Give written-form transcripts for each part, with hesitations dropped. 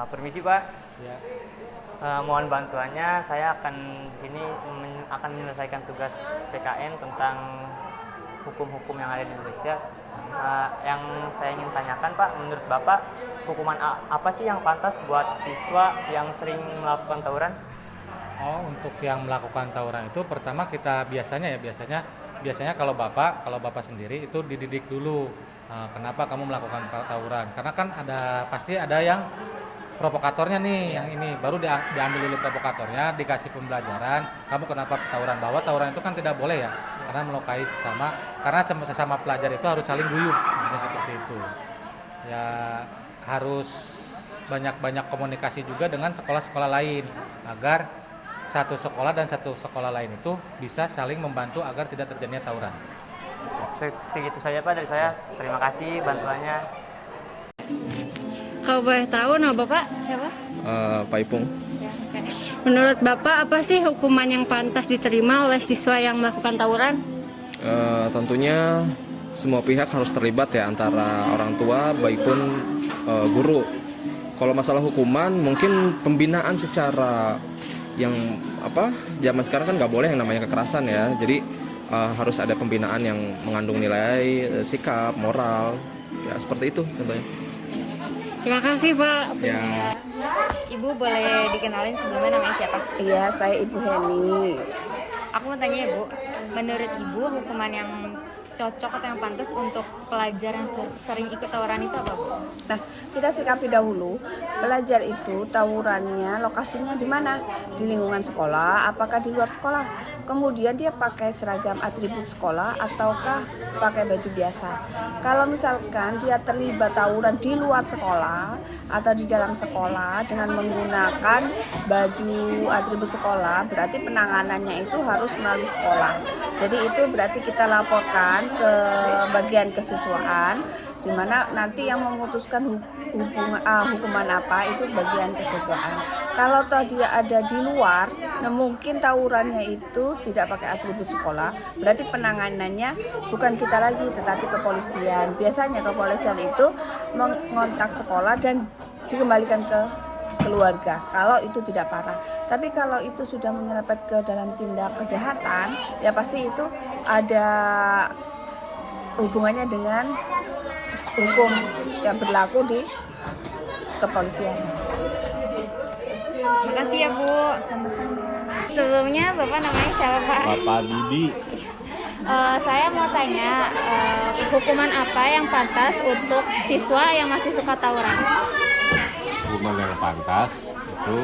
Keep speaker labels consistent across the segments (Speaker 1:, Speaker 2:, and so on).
Speaker 1: Permisi Pak,
Speaker 2: Ya.
Speaker 1: mohon bantuannya. Saya akan di sini akan menyelesaikan tugas PKN tentang hukum-hukum yang ada di Indonesia. Yang saya ingin tanyakan Pak, menurut Bapak hukuman apa sih yang pantas buat siswa yang sering melakukan tawuran?
Speaker 2: Oh, untuk yang melakukan tawuran itu pertama kita biasanya kalau bapak sendiri itu dididik dulu. Kenapa kamu melakukan tawuran? Karena kan pasti ada yang provokatornya nih, yang ini baru diambil dulu provokatornya, dikasih pembelajaran. Kamu kenapa tawuran? Bahwa tawuran itu kan tidak boleh ya, karena melukai sesama. Karena sesama pelajar itu harus saling guyup, seperti itu. Ya harus banyak komunikasi juga dengan sekolah-sekolah lain agar satu sekolah dan satu sekolah lain itu bisa saling membantu agar tidak terjadinya tawuran.
Speaker 1: Segitu saja Pak dari saya. Terima kasih bantuannya.
Speaker 3: Kalau boleh tahu nama Bapak siapa?
Speaker 4: Pak Ipung.
Speaker 3: Ya, oke. Menurut Bapak apa sih hukuman yang pantas diterima oleh siswa yang melakukan tawuran?
Speaker 4: Tentunya semua pihak harus terlibat ya, antara orang tua baik pun guru. Kalau masalah hukuman mungkin pembinaan secara yang zaman sekarang kan nggak boleh yang namanya kekerasan ya. Jadi harus ada pembinaan yang mengandung nilai sikap, moral ya, seperti itu tentunya.
Speaker 3: Terima kasih Pak.
Speaker 4: Ya.
Speaker 5: Ibu boleh dikenalin sebelumnya namanya siapa?
Speaker 6: Iya, saya Ibu Heni.
Speaker 5: Aku mau tanya ya Bu, menurut Ibu hukuman yang cocok atau yang pantas untuk pelajar yang sering ikut tawuran itu apa Bu?
Speaker 6: Nah, kita sikapi dahulu. Pelajar itu tawurannya lokasinya di mana? Di lingkungan sekolah, apakah di luar sekolah? Kemudian dia pakai seragam atribut sekolah ataukah pakai baju biasa? Kalau misalkan dia terlibat tawuran di luar sekolah atau di dalam sekolah dengan menggunakan baju atribut sekolah, berarti penanganannya itu harus melalui sekolah. Jadi itu berarti kita laporkan ke bagian kesiswaan, di mana nanti yang memutuskan hukuman apa itu bagian kesiswaan. Kalau toh dia ada di luar, nah mungkin tawurannya itu tidak pakai atribut sekolah, berarti penanganannya bukan kita lagi tetapi kepolisian. Biasanya kepolisian itu mengontak sekolah dan dikembalikan ke keluarga kalau itu tidak parah. Tapi kalau itu sudah menyerempet ke dalam tindak kejahatan, ya pasti itu ada hubungannya dengan hukum yang berlaku di kepolisian.
Speaker 5: Terima kasih ya Bu.
Speaker 6: Sama-sama.
Speaker 5: Sebelumnya Bapak namanya siapa Pak?
Speaker 7: Bapak Didi.
Speaker 5: Saya mau tanya, hukuman apa yang pantas untuk siswa yang masih suka tawuran?
Speaker 7: Hukuman yang pantas itu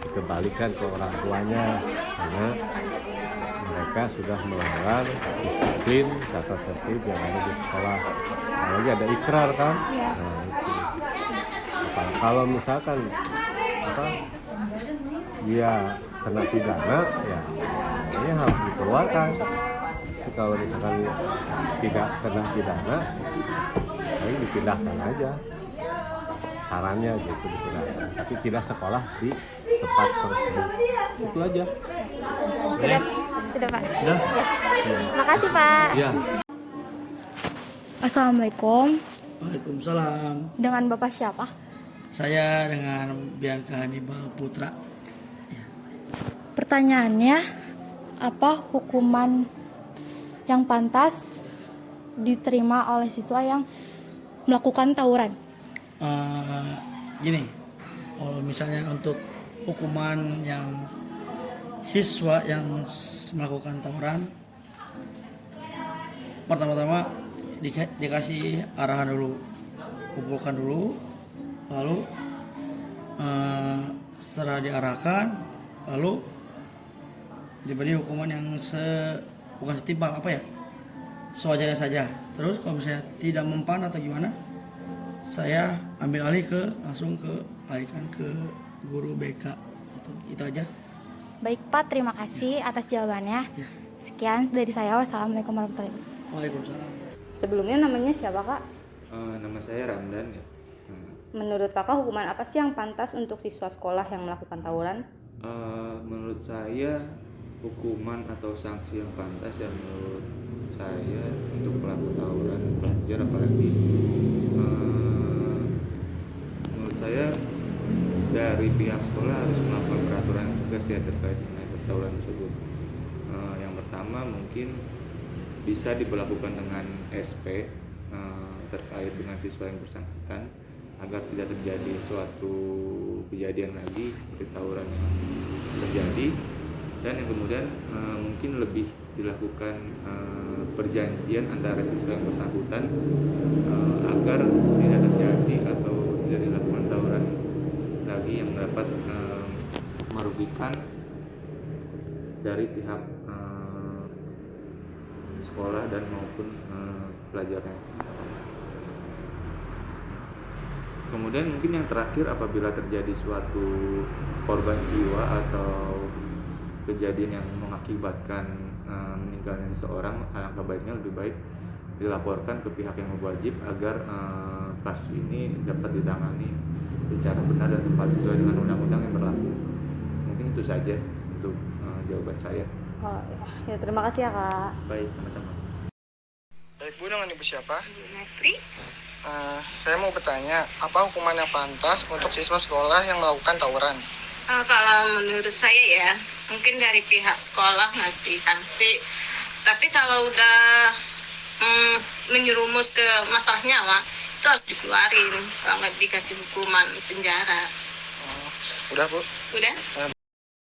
Speaker 7: dikembalikan ke orang tuanya karena mereka sudah melanggar disiplin tata tertib yang ada di sekolah. Apalagi ada ikrar kan?
Speaker 5: Ya.
Speaker 7: Nah, itu. Kalau misalkan dia kena pidana, ya ini harus dikeluarkan. Tapi kalau misalkan tidak kena pidana, paling dipindahkan aja. Sarannya gitu dipindahkan. Tapi tidak sekolah di tempat tersebut. Itu aja.
Speaker 5: Sudah Pak?
Speaker 7: Sudah?
Speaker 5: Ya. Makasih Pak.
Speaker 7: Ya.
Speaker 3: Assalamualaikum.
Speaker 8: Waalaikumsalam.
Speaker 3: Dengan Bapak siapa?
Speaker 8: Saya dengan Bianca Hannibal Putra.
Speaker 3: Pertanyaannya, apa hukuman yang pantas diterima oleh siswa yang melakukan tawuran?
Speaker 8: Gini, kalau misalnya untuk hukuman yang siswa yang melakukan tawuran, pertama-tama dikasih arahan dulu, kumpulkan dulu, lalu setelah diarahkan, lalu diberi hukuman yang bukan setimpal sewajarnya saja. Terus kalau misalnya tidak mempan atau gimana, saya ambil langsung alihkan ke guru BK. Itu aja.
Speaker 3: Baik Pak, terima kasih atas jawabannya.
Speaker 8: Ya.
Speaker 3: Sekian dari saya. Wassalamualaikum warahmatullahi wabarakatuh.
Speaker 8: Waalaikumsalam.
Speaker 5: Sebelumnya namanya siapa Kak?
Speaker 9: Nama saya Ramdan ya.
Speaker 5: Menurut Kakak hukuman apa sih yang pantas untuk siswa sekolah yang melakukan tawuran?
Speaker 9: Menurut saya hukuman atau sanksi yang pantas ya menurut saya untuk pelaku tawuran pelajar apalagi menurut saya dari pihak sekolah harus melakukan peraturan yang tegas ya terkait mengenai tawuran tersebut. Yang pertama mungkin bisa diberlakukan dengan SP terkait dengan siswa yang bersangkutan agar tidak terjadi suatu kejadian lagi seperti tawuran yang terjadi. Dan yang kemudian mungkin lebih dilakukan perjanjian antara siswa yang bersangkutan agar tidak terjadi atau tidak dilakukan tawuran lagi yang dapat merugikan dari pihak sekolah dan maupun pelajarnya. Kemudian mungkin yang terakhir, apabila terjadi suatu korban jiwa atau kejadian yang mengakibatkan meninggalnya seseorang, alangkah baiknya lebih baik dilaporkan ke pihak yang berwajib agar kasus ini dapat ditangani secara benar dan tepat sesuai dengan undang-undang yang berlaku. Mungkin itu saja untuk jawaban saya.
Speaker 10: Oh, ya terima kasih ya Kak.
Speaker 9: Baik, sama-sama.
Speaker 11: Baik Bu, dengan Ibu siapa?
Speaker 12: Metri.
Speaker 11: Saya mau bertanya, apa hukuman yang pantas untuk siswa sekolah yang melakukan tawuran?
Speaker 12: Kalau menurut saya ya, mungkin dari pihak sekolah ngasih sanksi. Tapi kalau udah menyerumus ke masalah nyawa, itu harus dikeluarin. Kalau nggak dikasih hukuman penjara.
Speaker 11: Udah Bu?
Speaker 12: Udah?